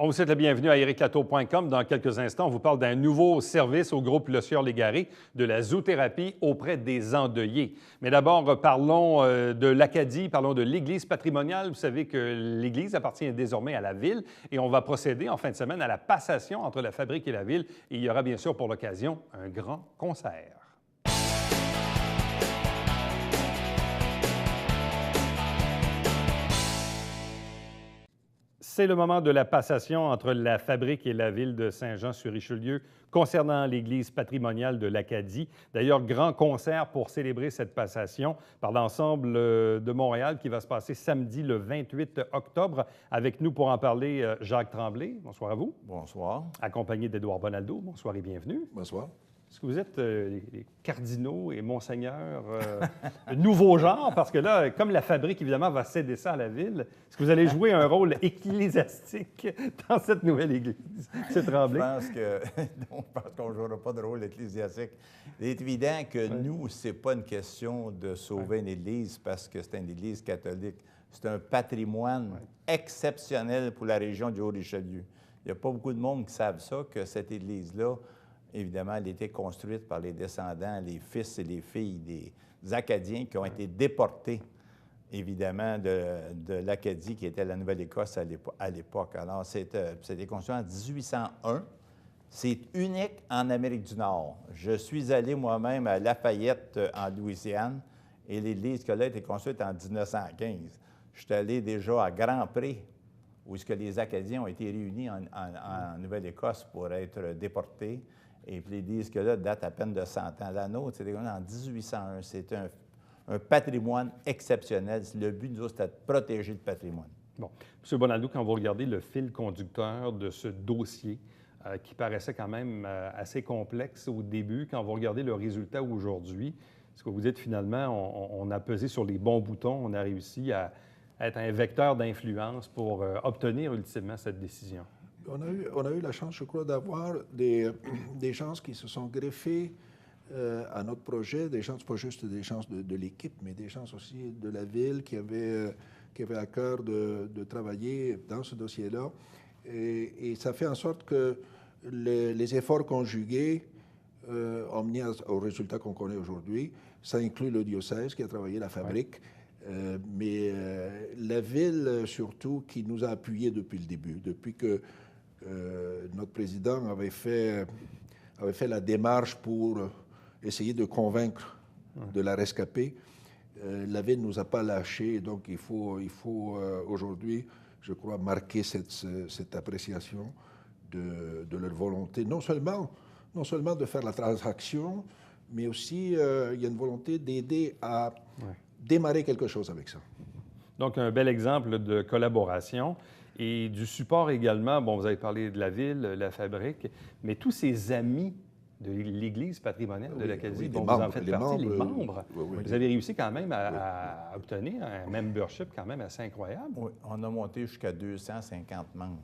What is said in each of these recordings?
On vous souhaite la bienvenue à ericlatour.com. Dans quelques instants, on vous parle d'un nouveau service au groupe Le Sieur-Légaré, de la zoothérapie auprès des endeuillés. Mais d'abord, parlons de l'Acadie, parlons de l'Église patrimoniale. Vous savez que l'Église appartient désormais à la Ville et on va procéder en fin de semaine à la passation entre la fabrique et la Ville. Et il y aura bien sûr pour l'occasion un grand concert. C'est le moment de la passation entre la fabrique et la ville de Saint-Jean-sur-Richelieu concernant l'église patrimoniale de l'Acadie. D'ailleurs, grand concert pour célébrer cette passation par l'ensemble de Montréal qui va se passer samedi le 28 octobre. Avec nous pour en parler, Jacques Tremblay. Bonsoir à vous. Bonsoir. Accompagné d'Édouard Bonaldo. Bonsoir et bienvenue. Bonsoir. Est-ce que vous êtes les cardinaux et monseigneurs nouveau genre? Parce que là, comme la fabrique, évidemment, va céder ça à la ville, est-ce que vous allez jouer un rôle ecclésiastique dans cette nouvelle église? C'est Tremblay. Je pense qu'on ne jouera pas de rôle ecclésiastique. Il est évident que nous, ce n'est pas une question de sauver une église parce que c'est une église catholique. C'est un patrimoine exceptionnel pour la région du Haut-Richelieu. Il n'y a pas beaucoup de monde qui savent ça, que cette église-là, évidemment, elle a été construite par les descendants, les fils et les filles des Acadiens qui ont été déportés, évidemment, de l'Acadie, qui était la Nouvelle-Écosse à l'époque. Alors, c'était construit en 1801. C'est unique en Amérique du Nord. Je suis allé moi-même à Lafayette, en Louisiane, et l'église qui a été construite en 1915. Je suis allé déjà à Grand-Pré, où les Acadiens ont été réunis en Nouvelle-Écosse pour être déportés. Et puis, l'église que là date à peine de 100 ans. La nôtre, c'était en 1801. C'est un patrimoine exceptionnel. Le but, nous autres, c'était de protéger le patrimoine. Bon. M. Bonaldo, quand vous regardez le fil conducteur de ce dossier, qui paraissait quand même assez complexe au début, quand vous regardez le résultat aujourd'hui, ce que vous dites finalement, on a pesé sur les bons boutons, on a réussi à être un vecteur d'influence pour obtenir ultimement cette décision. On a eu la chance, je crois, d'avoir des gens qui se sont greffés à notre projet, des gens, pas juste des gens de l'équipe, mais des gens aussi de la ville qui avaient à cœur de travailler dans ce dossier-là. Et ça fait en sorte que les efforts conjugués ont mené au résultat qu'on connaît aujourd'hui. Ça inclut le diocèse qui a travaillé la fabrique. Mais la ville, surtout, qui nous a appuyés depuis le début, depuis que notre président avait fait la démarche pour essayer de convaincre de la rescapée. La ville ne nous a pas lâchés, donc il faut aujourd'hui, je crois, marquer cette appréciation de leur volonté, non seulement de faire la transaction, mais aussi il y a une volonté d'aider à démarrer quelque chose avec ça. Donc, un bel exemple de collaboration. Et du support également, bon, vous avez parlé de la ville, la fabrique, mais tous ces amis de l'Église patrimoniale de l'Acadie, dont vous en faites partie, les membres, vous avez réussi quand même à obtenir un membership quand même assez incroyable. Oui, on a monté jusqu'à 250 membres.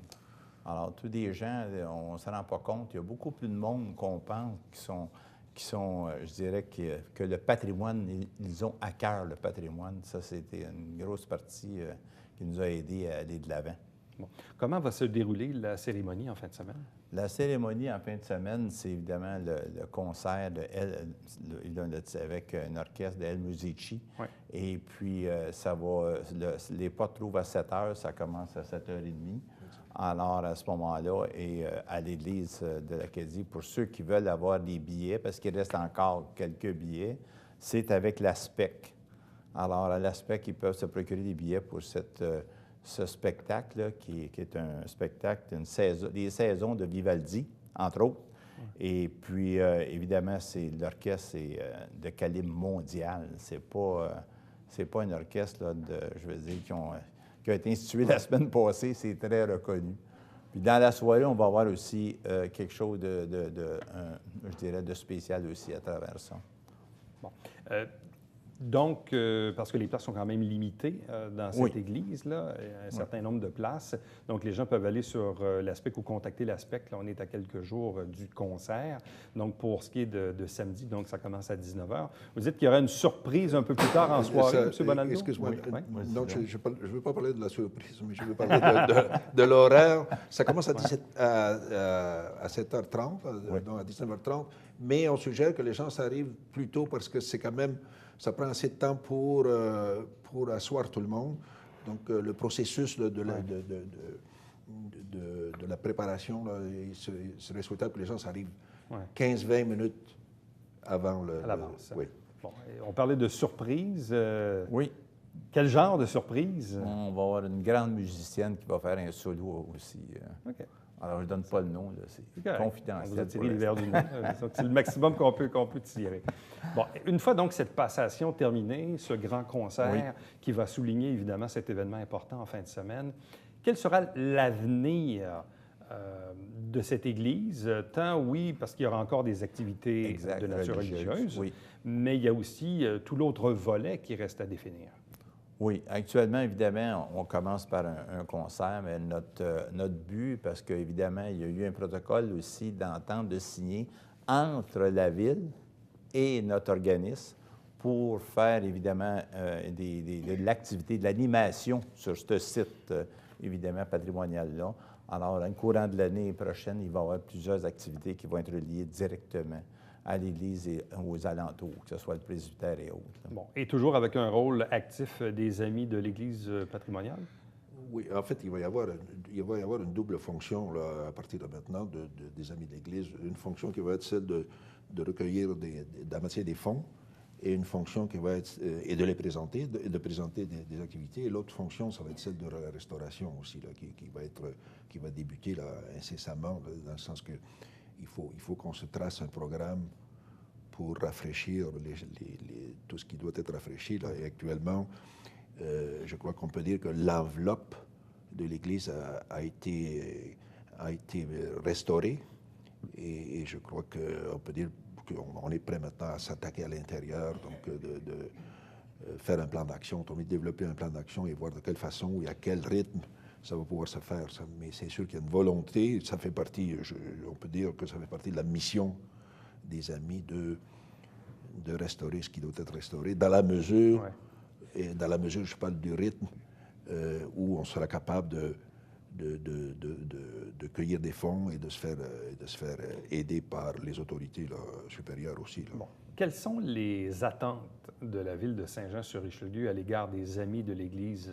Alors, tous des gens, on ne se rend pas compte, il y a beaucoup plus de monde qu'on pense qui sont, je dirais, que le patrimoine, ils ont à cœur le patrimoine. Ça, c'était une grosse partie qui nous a aidés à aller de l'avant. Bon. Comment va se dérouler la cérémonie en fin de semaine? La cérémonie en fin de semaine, c'est évidemment le concert avec un orchestre de El Musici. Oui. Et puis, les portes trouvent à 7 heures, ça commence à 7h30. Alors, à ce moment-là, et à l'église de l'Acadie, pour ceux qui veulent avoir des billets, parce qu'il reste encore quelques billets, c'est avec l'ASPEC. Alors, à l'ASPEC, ils peuvent se procurer des billets pour ce spectacle-là, qui est un spectacle, des saisons de Vivaldi, entre autres. Et puis, évidemment, l'orchestre est de calibre mondial. C'est pas un orchestre, là, je veux dire, qui a été institué la semaine passée. C'est très reconnu. Puis, dans la soirée, on va avoir aussi quelque chose je dirais, de spécial aussi à travers ça. Bon. Donc, parce que les places sont quand même limitées dans cette Oui. église-là, un certain nombre de places. Donc, les gens peuvent aller sur l'Aspect ou contacter l'Aspect. Là, on est à quelques jours du concert. Donc, pour ce qui est de samedi, donc ça commence à 19h. Vous dites qu'il y aura une surprise un peu plus tard en soirée, M. Bonaldo? Excuse-moi. Oui. Oui. Donc, je ne veux pas parler de la surprise, mais je veux parler de l'horaire. Ça commence à 7h30, donc à 19h30, mais on suggère que les gens s'arrivent plus tôt parce que c'est quand même, ça prend assez de temps pour asseoir tout le monde. Donc, le processus de la préparation, là, il serait souhaitable que les gens s'arrivent 15-20 minutes avant à l'avance. Oui. Bon, on parlait de surprise. Oui. Quel genre de surprise? On va avoir une grande musicienne qui va faire un solo aussi. OK. Alors, je ne donne pas le nom, là, c'est confidentiel. On vous a tiré les verres du nez. C'est le maximum qu'on peut tirer. Bon, une fois donc cette passation terminée, ce grand concert qui va souligner évidemment cet événement important en fin de semaine, quel sera l'avenir de cette Église? Tant, oui, parce qu'il y aura encore des activités de nature religieuse, mais il y a aussi tout l'autre volet qui reste à définir. Oui, actuellement, évidemment, on commence par un concert, mais notre but, parce qu'évidemment, il y a eu un protocole aussi d'entente de signer entre la Ville et notre organisme pour faire, évidemment, de l'activité, de l'animation sur ce site, évidemment, patrimonial-là. Alors, dans le courant de l'année prochaine, il va y avoir plusieurs activités qui vont être liées directement à l'Église et aux alentours, que ce soit le presbytère et autres. Bon, et toujours avec un rôle actif des Amis de l'Église patrimoniale? Oui, en fait, il va y avoir une double fonction là, à partir de maintenant des Amis de l'Église. Une fonction qui va être celle de recueillir, d'amasser des fonds, et une fonction qui va être, et de les présenter, de présenter des activités. Et l'autre fonction, ça va être celle de la restauration aussi, là, qui va débuter là, incessamment, là, dans le sens que il faut qu'on se trace un programme pour rafraîchir tout ce qui doit être rafraîchi. Là. Et actuellement, je crois qu'on peut dire que l'enveloppe de l'Église a été restaurée. Et je crois qu'on peut dire qu'on est prêt maintenant à s'attaquer à l'intérieur, donc de faire un plan d'action, de développer un plan d'action et voir de quelle façon et à quel rythme ça va pouvoir se faire. Mais c'est sûr qu'il y a une volonté, ça fait partie, on peut dire que ça fait partie de la mission des Amis de restaurer ce qui doit être restauré, dans la mesure, et dans la mesure, je parle du rythme, où on sera capable de cueillir des fonds et de se faire aider par les autorités là, supérieures aussi. Là. Bon. Quelles sont les attentes de la Ville de Saint-Jean-sur-Richelieu à l'égard des Amis de l'Église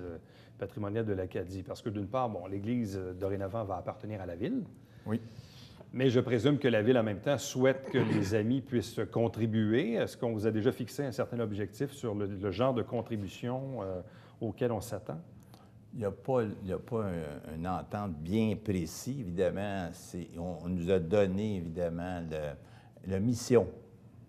patrimoniale de l'Acadie? Parce que d'une part, bon, l'Église, dorénavant, va appartenir à la Ville. Oui. Mais je présume que la Ville, en même temps, souhaite que les Amis puissent contribuer. Est-ce qu'on vous a déjà fixé un certain objectif sur le genre de contribution auquel on s'attend? Il n'y a pas une entente bien précise, évidemment. On nous a donné, évidemment, la mission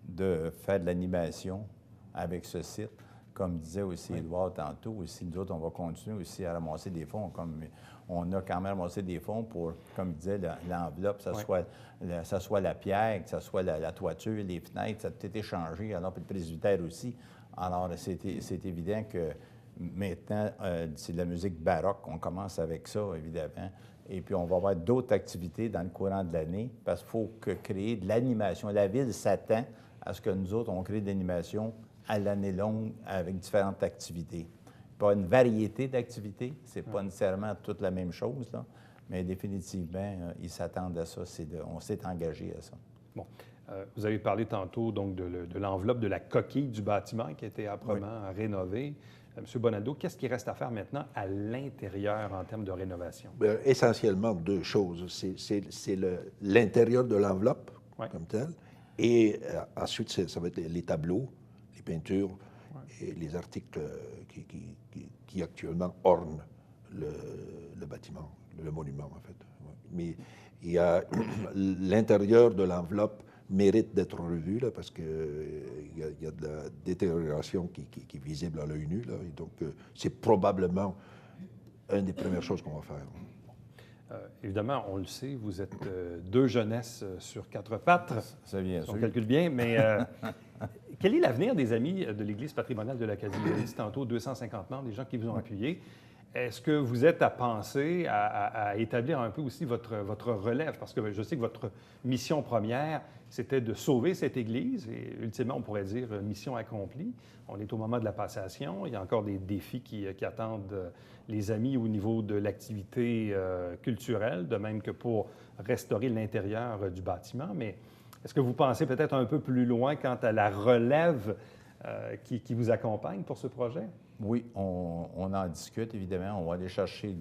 de faire de l'animation avec ce site. Comme disait aussi Édouard tantôt, aussi, nous autres, on va continuer aussi à ramasser des fonds. Comme on a quand même ramassé des fonds pour, comme il disait, l'enveloppe, que ça soit la pierre, que ce soit la toiture, les fenêtres, ça a tout été changé, alors puis le presbytère aussi. Alors, c'est évident que maintenant, c'est de la musique baroque. On commence avec ça, évidemment. Et puis, on va avoir d'autres activités dans le courant de l'année parce qu'il faut créer de l'animation. La Ville s'attend à ce que nous autres, on crée de l'animation à l'année longue avec différentes activités. Pas une variété d'activités, c'est pas nécessairement toute la même chose, là, mais définitivement, ils s'attendent à ça. On s'est engagé à ça. Bon. Vous avez parlé tantôt donc de l'enveloppe de la coquille du bâtiment qui a été âprement rénovée. M. Bonaldo, qu'est-ce qui reste à faire maintenant à l'intérieur en termes de rénovation? Bien, essentiellement deux choses. C'est l'intérieur de l'enveloppe comme tel, et ensuite, ça va être les tableaux, les peintures et les articles qui actuellement ornent le bâtiment, le monument, en fait. Mais il y a l'intérieur de l'enveloppe mérite d'être revu, là, parce qu'il y a de la détérioration qui est visible à l'œil nu. Là, et donc, c'est probablement une des premières choses qu'on va faire. Évidemment, on le sait, vous êtes deux jeunesses sur quatre pattes. C'est bien sûr. On calcule bien, mais Quel est l'avenir des Amis de l'Église patrimoniale de l'Acadie? Vous avez dit tantôt 250 membres, des gens qui vous ont appuyé. Est-ce que vous êtes à penser à établir un peu aussi votre relève? Parce que je sais que votre mission première, c'était de sauver cette Église et ultimement, on pourrait dire mission accomplie. On est au moment de la passation. Il y a encore des défis qui attendent les Amis au niveau de l'activité culturelle, de même que pour restaurer l'intérieur du bâtiment. Mais est-ce que vous pensez peut-être un peu plus loin quant à la relève qui vous accompagne pour ce projet? Oui, on en discute, évidemment. On va aller chercher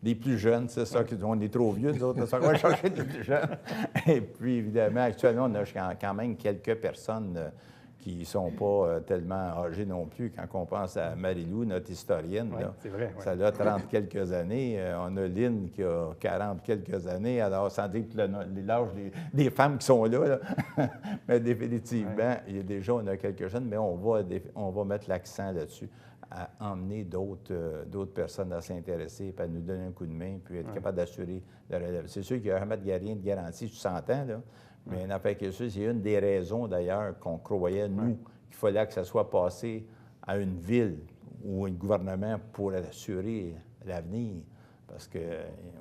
des plus jeunes, c'est ça, on est trop vieux, nous autres, c'est ça qu'on va chercher des plus jeunes. Et puis, évidemment, actuellement, on a quand même quelques personnes qui ne sont pas tellement âgées non plus. Quand on pense à Marie-Lou, notre historienne, Oui, là, c'est vrai, oui. ça a 30 quelques années. On a Lynn qui a 40 quelques années. Alors, sans dire que l'âge des femmes qui sont là. Mais définitivement, il y a déjà, on a quelques jeunes, mais on va mettre l'accent là-dessus, à emmener d'autres personnes à s'intéresser, puis à nous donner un coup de main, puis être capable d'assurer la relève. C'est sûr qu'il n'y a jamais rien de garanti sur 100 ans, là, mais en fait que ça, c'est une des raisons, d'ailleurs, qu'on croyait, nous, qu'il fallait que ça soit passé à une ville ou un gouvernement pour assurer l'avenir. Parce que,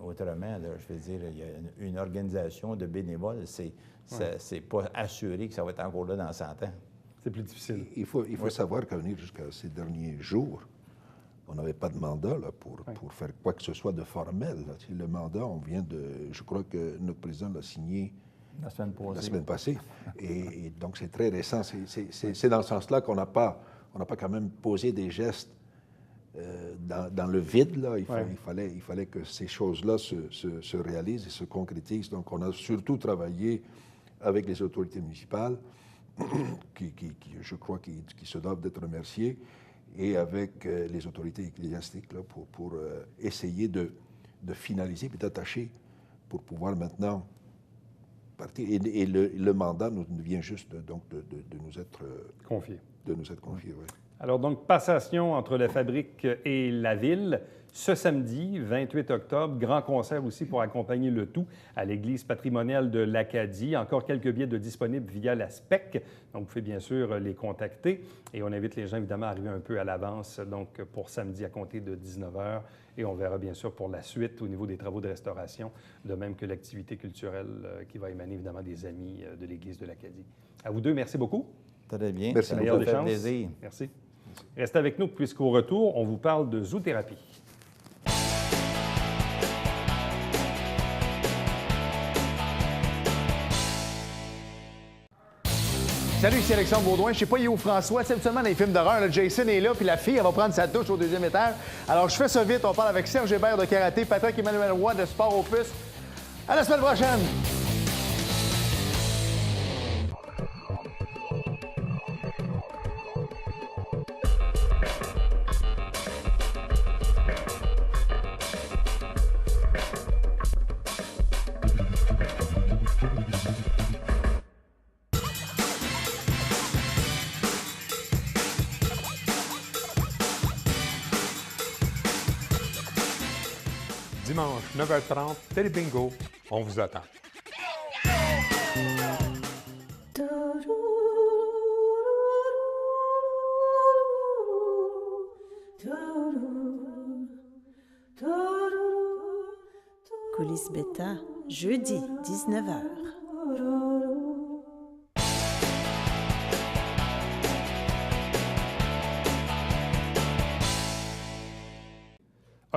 autrement, là, je veux dire, il y a une organisation de bénévoles, c'est pas assuré que ça va être encore là dans 100 ans. C'est plus difficile. Il faut savoir qu'à venir jusqu'à ces derniers jours, on n'avait pas de mandat là, pour faire quoi que ce soit de formel. Là. Le mandat, on vient de... Je crois que notre président l'a signé la semaine passée. Et donc, c'est très récent. C'est dans ce sens-là qu'on n'a pas quand même posé des gestes dans le vide. Là. Il fallait que ces choses-là se réalisent et se concrétisent. Donc, on a surtout travaillé avec les autorités municipales, je crois, qui se doivent d'être remerciées, et avec les autorités ecclésiastiques là, pour essayer de finaliser et d'attacher pour pouvoir maintenant partir. Et le mandat nous vient juste de nous être confié. Oui. Alors donc, passation entre la fabrique et la ville. Ce samedi, 28 octobre, grand concert aussi pour accompagner le tout à l'Église patrimoniale de l'Acadie. Encore quelques billets de disponibles via la SPEC, donc vous pouvez bien sûr les contacter. Et on invite les gens évidemment à arriver un peu à l'avance, donc pour samedi à compter de 19h. Et on verra bien sûr pour la suite au niveau des travaux de restauration, de même que l'activité culturelle qui va émaner évidemment des Amis de l'Église de l'Acadie. À vous deux, merci beaucoup. Très bien. Merci beaucoup. Meilleure des Ça fait chances. plaisir. Merci. Restez avec nous puisqu'au retour, on vous parle de zoothérapie. Salut, ici Alexandre Baudouin. Je sais pas, il est où François. C'est habituellement dans les films d'horreur, là, Jason est là, puis la fille, elle va prendre sa douche au 2e étage. Alors, je fais ça vite. On parle avec Serge Hébert de karaté, Patrick Emmanuel Roy de Sport Opus. À la semaine prochaine! Dimanche, 9h30, Télé Bingo, on vous attend. Coulisses Bêta, jeudi, 19h.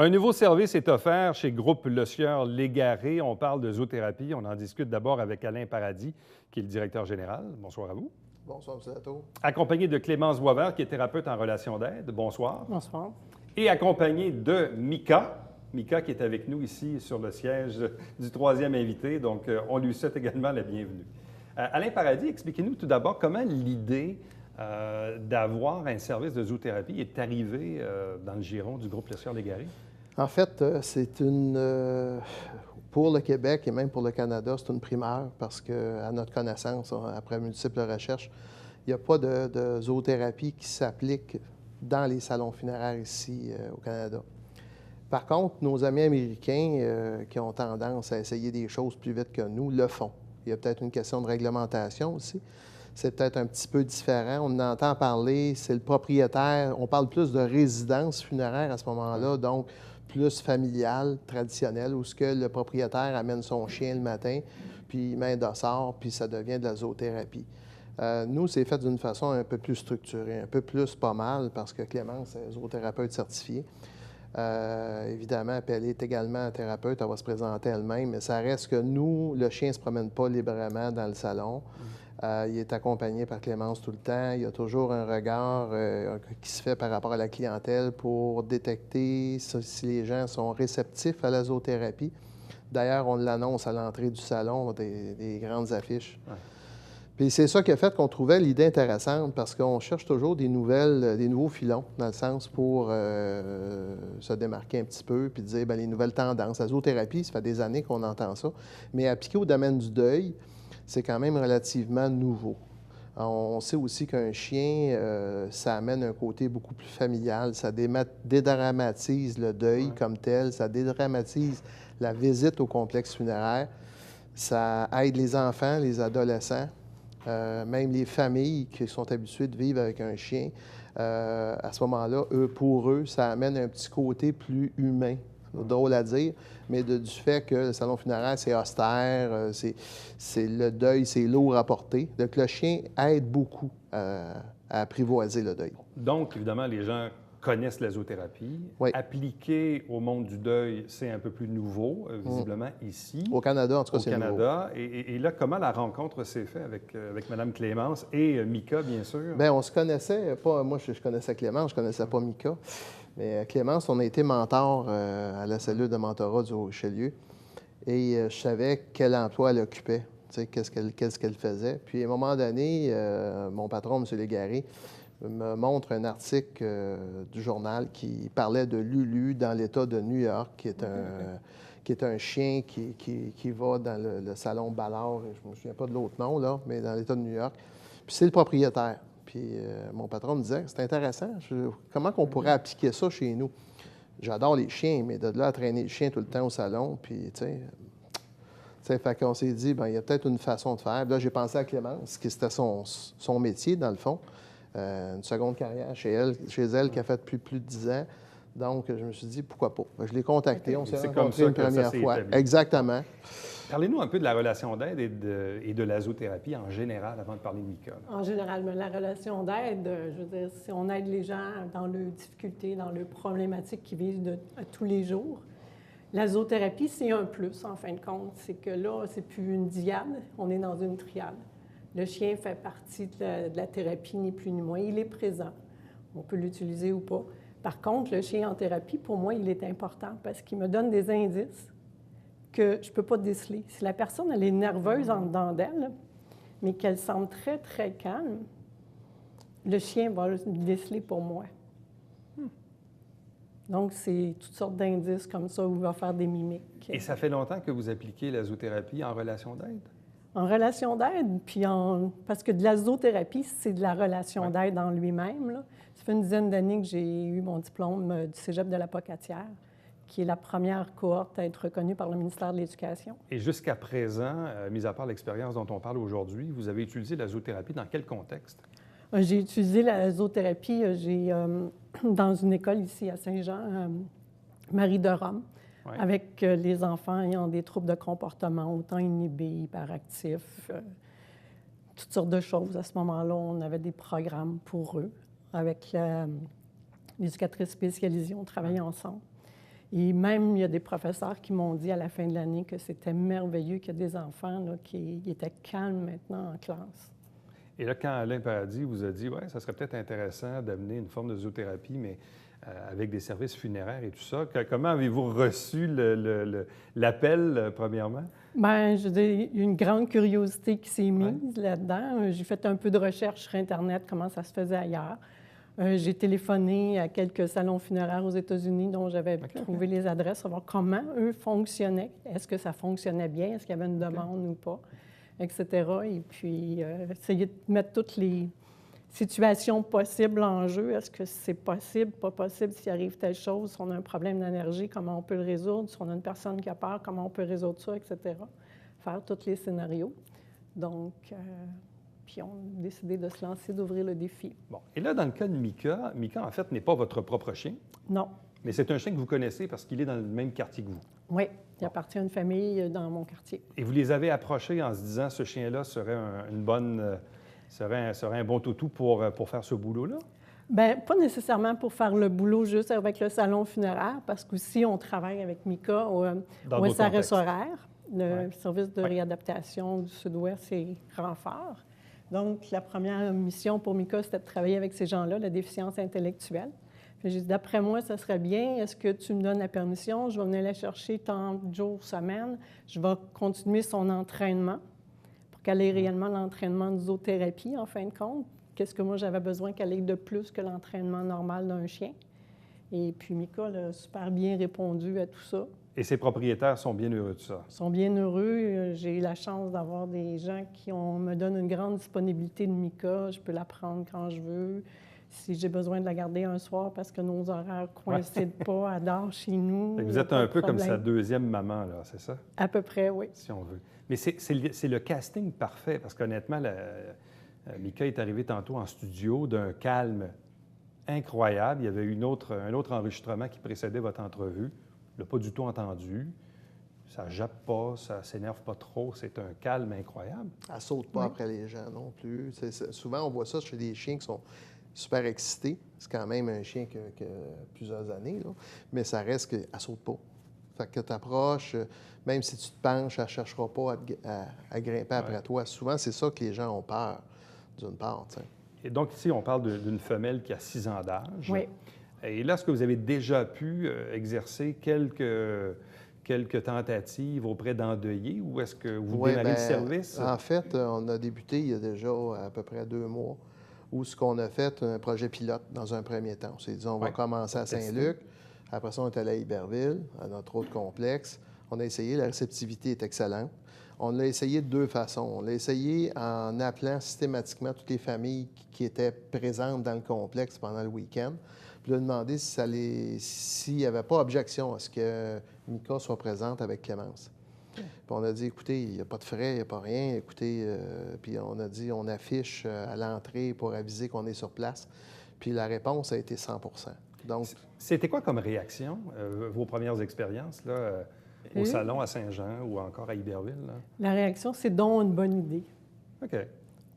Un nouveau service est offert chez Groupe Le Sieur Légaré. On parle de zoothérapie. On en discute d'abord avec Alain Paradis, qui est le directeur général. Bonsoir à vous. Bonsoir, M. Lato. Accompagné de Clémence Boisvert, qui est thérapeute en relation d'aide. Bonsoir. Bonsoir. Et accompagné de Mika. Mika qui est avec nous ici sur le siège du troisième invité. Donc, on lui souhaite également la bienvenue. Alain Paradis, expliquez-nous tout d'abord comment l'idée d'avoir un service de zoothérapie est arrivée dans le giron du Groupe Le Sieur Légaré. En fait, c'est pour le Québec et même pour le Canada, c'est une primeur parce qu'à notre connaissance, après multiples recherches, il n'y a pas de zoothérapie qui s'applique dans les salons funéraires ici au Canada. Par contre, nos amis américains qui ont tendance à essayer des choses plus vite que nous le font. Il y a peut-être une question de réglementation aussi. c'est peut-être un petit peu différent. On en entend parler, c'est le propriétaire. On parle plus de résidence funéraire à ce moment-là, donc plus familial, traditionnel, où ce que le propriétaire amène son chien le matin, puis il met un dossard, puis ça devient de la zoothérapie. Nous, c'est fait d'une façon un peu plus structurée, un peu plus pas mal, parce que Clémence est zoothérapeute certifiée. Évidemment, puis elle est également thérapeute, elle va se présenter elle-même, mais ça reste que nous, le chien ne se promène pas librement dans le salon. Il est accompagné par Clémence tout le temps. Il y a toujours un regard qui se fait par rapport à la clientèle pour détecter si les gens sont réceptifs à la zoothérapie. D'ailleurs, on l'annonce à l'entrée du salon, des grandes affiches. Ouais. Puis c'est ça qui a fait qu'on trouvait l'idée intéressante, parce qu'on cherche toujours des nouveaux filons, dans le sens pour se démarquer un petit peu, puis dire, bien, les nouvelles tendances. La zoothérapie, ça fait des années qu'on entend ça, mais appliqué au domaine du deuil, c'est quand même relativement nouveau. On sait aussi qu'un chien, ça amène un côté beaucoup plus familial, ça dédramatise le deuil comme tel, ça dédramatise la visite au complexe funéraire, ça aide les enfants, les adolescents, même les familles qui sont habituées de vivre avec un chien. À ce moment-là, pour eux, ça amène un petit côté plus humain. Drôle à dire, mais du fait que le salon funéraire, c'est austère, c'est le deuil, c'est lourd à porter. Donc, le chien aide beaucoup à apprivoiser le deuil. Donc, évidemment, les gens connaissent la zoothérapie. Oui. Appliquée au monde du deuil, c'est un peu plus nouveau, visiblement, ici. Au Canada, en tout cas, c'est nouveau. Au Canada. Et là, comment la rencontre s'est faite avec Mme Clémence et Mika, bien sûr? Bien, on se connaissait, pas moi, je connaissais Clémence, je ne connaissais pas Mika. Mais Clémence, on a été mentor à la cellule de mentorat du Richelieu. Et je savais quel emploi elle occupait, qu'est-ce qu'elle faisait. Puis à un moment donné, mon patron, M. Légaré, me montre un article du journal qui parlait de Lulu dans l'État de New York, qui est un chien qui va dans le salon Ballard, je ne me souviens pas de l'autre nom, là, mais dans l'État de New York. Puis c'est le propriétaire. Puis mon patron me disait, c'est intéressant, comment qu'on pourrait appliquer ça chez nous? J'adore les chiens, mais de là à traîner le chien tout le temps au salon, puis tu sais, fait qu'on s'est dit, bien, il y a peut-être une façon de faire. Puis là, j'ai pensé à Clémence, qui c'était son métier, dans le fond. Une seconde carrière chez elle qui a fait depuis plus de 10 ans. Donc, je me suis dit, pourquoi pas? Je l'ai contacté, on s'est rencontrés une première fois. Exactement. Parlez-nous un peu de la relation d'aide et de la zoothérapie en général, avant de parler de Mika. En général, la relation d'aide, je veux dire, si on aide les gens dans leurs difficultés, dans leurs problématiques qu'ils vivent tous les jours, la zoothérapie, c'est un plus, en fin de compte. C'est que là, c'est plus une dyade, on est dans une triade. Le chien fait partie de la thérapie, ni plus ni moins. Il est présent. On peut l'utiliser ou pas. Par contre, le chien en thérapie, pour moi, il est important parce qu'il me donne des indices que je ne peux pas déceler. Si la personne, elle est nerveuse en dedans d'elle, mais qu'elle semble très, très calme, le chien va le déceler pour moi. Donc, c'est toutes sortes d'indices comme ça où il va faire des mimiques. Et ça fait longtemps que vous appliquez la zoothérapie en relation d'aide? En relation d'aide, puis parce que de la zoothérapie, c'est de la relation d'aide en lui-même, là. Ça fait une dizaine d'années que j'ai eu mon diplôme du Cégep de la Pocatière, qui est la première cohorte à être reconnue par le ministère de l'Éducation. Et jusqu'à présent, mis à part l'expérience dont on parle aujourd'hui, vous avez utilisé la zoothérapie dans quel contexte? J'ai utilisé la zoothérapie dans une école ici à Saint-Jean, Marie de Rome, avec les enfants ayant des troubles de comportement, autant inhibés, hyperactifs, toutes sortes de choses. À ce moment-là, on avait des programmes pour eux. Avec l'éducatrice spécialisée, on travaillait ensemble. Et même, il y a des professeurs qui m'ont dit à la fin de l'année que c'était merveilleux qu'il y ait des enfants là, qui étaient calmes maintenant en classe. Et là, quand Alain Paradis vous a dit, ça serait peut-être intéressant d'amener une forme de zoothérapie, mais avec des services funéraires et tout ça, comment avez-vous reçu l'appel, premièrement? Bien, je veux dire, il y a une grande curiosité qui s'est mise là-dedans. J'ai fait un peu de recherche sur Internet, comment ça se faisait ailleurs. J'ai téléphoné à quelques salons funéraires aux États-Unis dont j'avais trouvé les adresses, savoir comment eux fonctionnaient. Est-ce que ça fonctionnait bien? Est-ce qu'il y avait une demande ou pas? Etc. Et puis, essayer de mettre toutes les situations possibles en jeu. Est-ce que c'est possible, pas possible, s'il arrive telle chose, si on a un problème d'énergie, comment on peut le résoudre, si on a une personne qui a peur, comment on peut résoudre ça, etc. Faire tous les scénarios. Donc, Puis on a décidé de se lancer, d'ouvrir le défi. Bon. Et là, dans le cas de Mika, Mika, en fait, n'est pas votre propre chien, Non. mais c'est un chien que vous connaissez parce qu'il est dans le même quartier que vous. Oui, il appartient à une famille dans mon quartier. Et vous les avez approchés en se disant ce chien-là serait serait un bon toutou pour faire ce boulot-là? Bien, pas nécessairement pour faire le boulot juste avec le salon funéraire, parce qu'aussi on travaille avec Mika au d'autres SRS contextes. horaire, le Ouais. service de réadaptation du Sud-Ouest et Renfort. Donc, la première mission pour Mika, c'était de travailler avec ces gens-là, la déficience intellectuelle. Puis j'ai dit, d'après moi, ça serait bien. Est-ce que tu me donnes la permission? Je vais venir la chercher tant de jours, semaine. Je vais continuer son entraînement pour qu'elle ait réellement l'entraînement de zoothérapie, en fin de compte. Qu'est-ce que moi, j'avais besoin qu'elle ait de plus que l'entraînement normal d'un chien? Et puis, Mika a super bien répondu à tout ça. Et ses propriétaires sont bien heureux de ça. Ils sont bien heureux. J'ai eu la chance d'avoir des gens qui me donnent une grande disponibilité de Mika. Je peux la prendre quand je veux. Si j'ai besoin de la garder un soir parce que nos horaires ne coïncident pas, elle dort chez nous. Fait que vous il y a êtes pas un de peu comme problème. sa deuxième maman, là, c'est ça? À peu près, oui. Si on veut. Mais c'est le casting parfait, parce qu'honnêtement, Mika est arrivée tantôt en studio d'un calme incroyable. Il y avait un autre enregistrement qui précédait votre entrevue. Il ne l'a pas du tout entendu. Ça ne jappe pas, ça ne s'énerve pas trop. C'est un calme incroyable. Elle ne saute pas après les gens non plus. Souvent, on voit ça chez des chiens qui sont super excités. C'est quand même un chien qui a plusieurs années, là. Mais ça reste qu'elle ne saute pas. Fait que tu approches, même si tu te penches, elle ne cherchera pas à grimper après toi. Souvent, c'est ça que les gens ont peur, d'une part. T'sais. Et donc, ici, on parle d'une femelle qui a 6 ans d'âge. Oui. Et là, est-ce que vous avez déjà pu exercer quelques tentatives auprès d'endeuillés ou est-ce que vous Ouais, démarrez le service? En fait, on a débuté il y a déjà à peu près 2 mois, où ce qu'on a fait, un projet pilote dans un premier temps. On s'est dit, on va commencer à Saint-Luc. Après ça, on est allé à Iberville, à notre autre complexe. On a essayé, la réceptivité est excellente. On l'a essayé de 2 façons. On l'a essayé en appelant systématiquement toutes les familles qui étaient présentes dans le complexe pendant le week-end, puis leur demander s'il n'y avait pas objection à ce que Mika soit présente avec Clémence. Puis on a dit, écoutez, il n'y a pas de frais, il n'y a pas rien. Écoutez, puis on a dit, on affiche à l'entrée pour aviser qu'on est sur place. Puis la réponse a été 100 Donc, C'était quoi comme réaction, vos premières expériences là, au Oui. salon à Saint-Jean ou encore à Iberville? Là? La réaction, c'est donc une bonne idée. OK.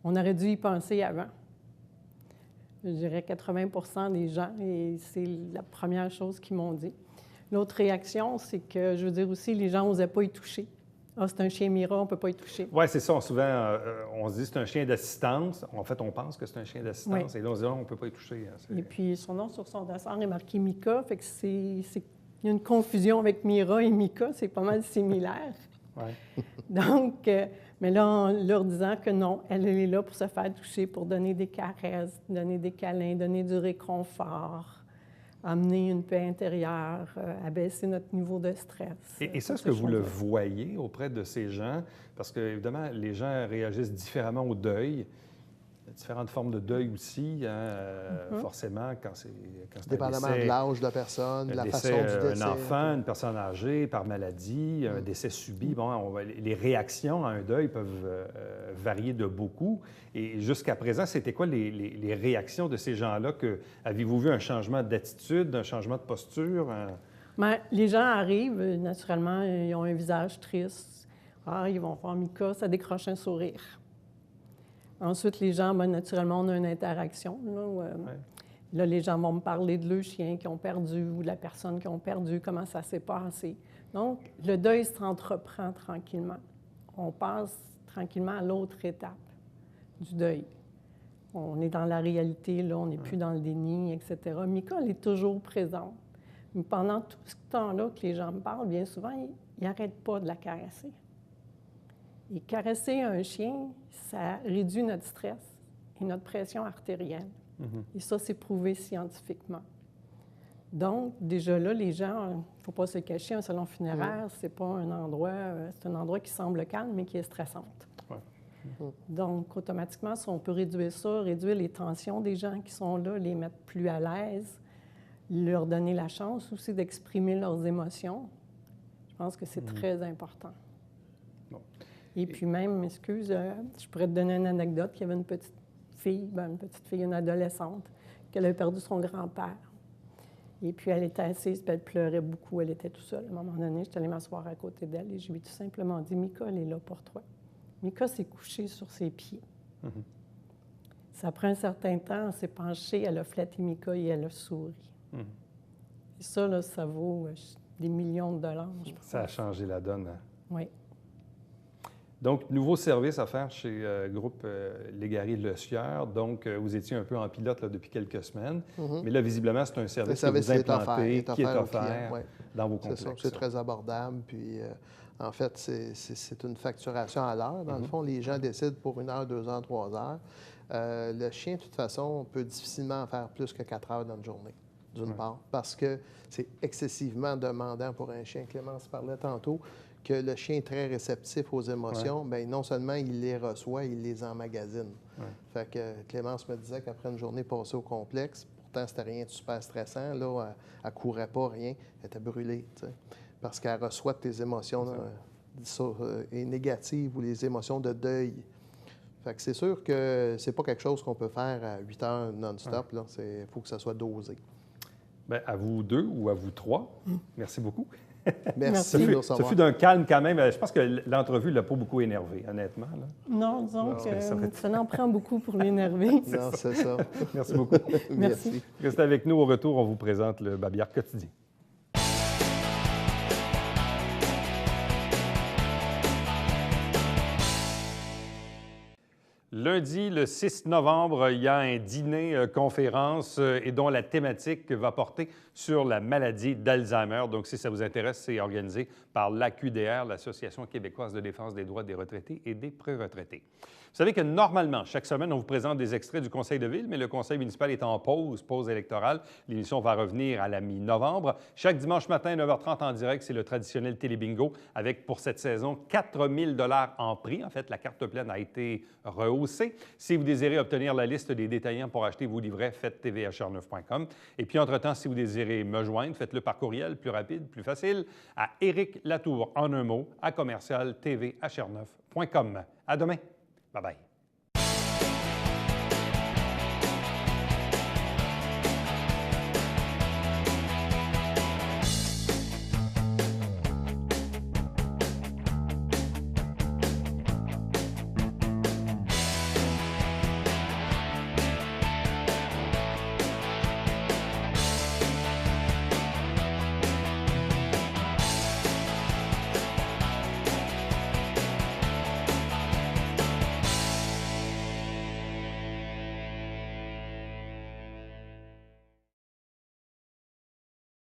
On aurait dû y penser avant. Je dirais 80 des gens, et c'est la première chose qu'ils m'ont dit. L'autre réaction, c'est que, je veux dire aussi, les gens n'osaient pas y toucher. Ah, c'est un chien Mira, on ne peut pas y toucher. Oui, c'est ça. Souvent, on se dit que c'est un chien d'assistance. En fait, on pense que c'est un chien d'assistance. Oui. Et là, on se dit, non, on ne peut pas y toucher. Hein. Et puis, son nom sur son dossard est marqué Mika, fait que il y a une confusion avec Mira et Mika, c'est pas mal similaire. Ouais. Donc, mais là, en leur disant que non, elle est là pour se faire toucher, pour donner des caresses, donner des câlins, donner du réconfort, amener une paix intérieure, abaisser notre niveau de stress. Et ça, est-ce que vous le voyez auprès de ces gens? Parce que, évidemment, les gens réagissent différemment au deuil. Il y a différentes formes de deuil aussi, hein, forcément, quand c'est un dépendamment décès, de l'âge de la personne, de la façon du décès. un enfant, une personne âgée, par maladie, un décès subi. Bon, les réactions à un deuil peuvent varier de beaucoup. Et jusqu'à présent, c'était quoi les réactions de ces gens-là? Avez-vous vu un changement d'attitude, un changement de posture? Mais les gens arrivent, naturellement, ils ont un visage triste. Ah, ils vont voir Mika, ça décroche un sourire. Ensuite, les gens, bien, naturellement, on a une interaction. Là, où, là, les gens vont me parler de leur chien qu'ils ont perdu ou de la personne qu'ils ont perdu, comment ça s'est passé. Donc, le deuil s'entreprend tranquillement. On passe tranquillement à l'autre étape du deuil. On est dans la réalité, là, on n'est plus dans le déni, etc. Mika, elle est toujours présente. Mais pendant tout ce temps-là que les gens me parlent, bien souvent, ils n'arrêtent pas de la caresser. Et caresser un chien, ça réduit notre stress et notre pression artérielle. Et ça, c'est prouvé scientifiquement. Donc, déjà là, les gens, il ne faut pas se cacher, un salon funéraire, c'est pas un endroit qui semble calme, mais qui est stressant. Donc, automatiquement, si on peut réduire ça, réduire les tensions des gens qui sont là, les mettre plus à l'aise, leur donner la chance aussi d'exprimer leurs émotions, je pense que c'est très important. Bon. Et puis même, excuse, je pourrais te donner une anecdote, qu'il y avait une petite fille, une adolescente, qu'elle avait perdu son grand-père. Et puis elle était assise, puis elle pleurait beaucoup, elle était toute seule. À un moment donné, je suis allée m'asseoir à côté d'elle et je lui ai tout simplement dit, « Mika, elle est là pour toi. » Mika s'est couchée sur ses pieds. Ça prend un certain temps, elle s'est penchée, elle a flatté Mika et elle a souri. Et ça, là, ça vaut des millions de dollars. Je pense. Ça a changé la donne. Hein? Oui. Donc, nouveau service à faire chez Groupe Légaré-Le Sieur. Donc, vous étiez un peu en pilote là, depuis quelques semaines. Mais là, visiblement, c'est un service que vous implantez, qui est offert dans vos complexes. C'est très abordable. Puis, en fait, c'est une facturation à l'heure. Dans le fond, les gens décident pour 1 heure, 2 heures, 3 heures. Le chien, de toute façon, peut difficilement en faire plus que 4 heures dans une journée, d'une part, parce que c'est excessivement demandant pour un chien. Clémence parlait tantôt que le chien est très réceptif aux émotions. Bien, non seulement il les reçoit, il les emmagasine. Fait que Clémence me disait qu'après une journée passée au complexe, pourtant, c'était rien de super stressant. Là, elle ne courait pas, rien. Elle était brûlée, tu sais, parce qu'elle reçoit tes émotions négatives ou les émotions de deuil. Fait que c'est sûr que c'est pas quelque chose qu'on peut faire à 8 heures non-stop. Il faut que ça soit dosé. Bien, à vous 2 ou à vous 3, merci beaucoup. Merci. Ça fut d'un calme quand même. Je pense que l'entrevue ne l'a pas beaucoup énervé, honnêtement. Là. Non, disons que ça en prend beaucoup pour l'énerver. Non, c'est ça. Merci beaucoup. Merci. Restez avec nous. Au retour, on vous présente le Babillard quotidien. Lundi, le 6 novembre, il y a un dîner-conférence et dont la thématique va porter sur la maladie d'Alzheimer. Donc, si ça vous intéresse, c'est organisé par l'AQDR, l'Association québécoise de défense des droits des retraités et des pré-retraités. Vous savez que normalement, chaque semaine, on vous présente des extraits du Conseil de ville, mais le Conseil municipal est en pause électorale. L'émission va revenir à la mi-novembre. Chaque dimanche matin, 9h30 en direct, c'est le traditionnel télébingo avec, pour cette saison, 4 000 $ en prix. En fait, la carte pleine a été rehaussée. Si vous désirez obtenir la liste des détaillants pour acheter vos livrets, faites tvhr9.com. Et puis, entre-temps, si vous désirez me joindre, faites-le par courriel, plus rapide, plus facile, à Éric Latour, en un mot, à commercial tvhr9.com. À demain. Bye-bye.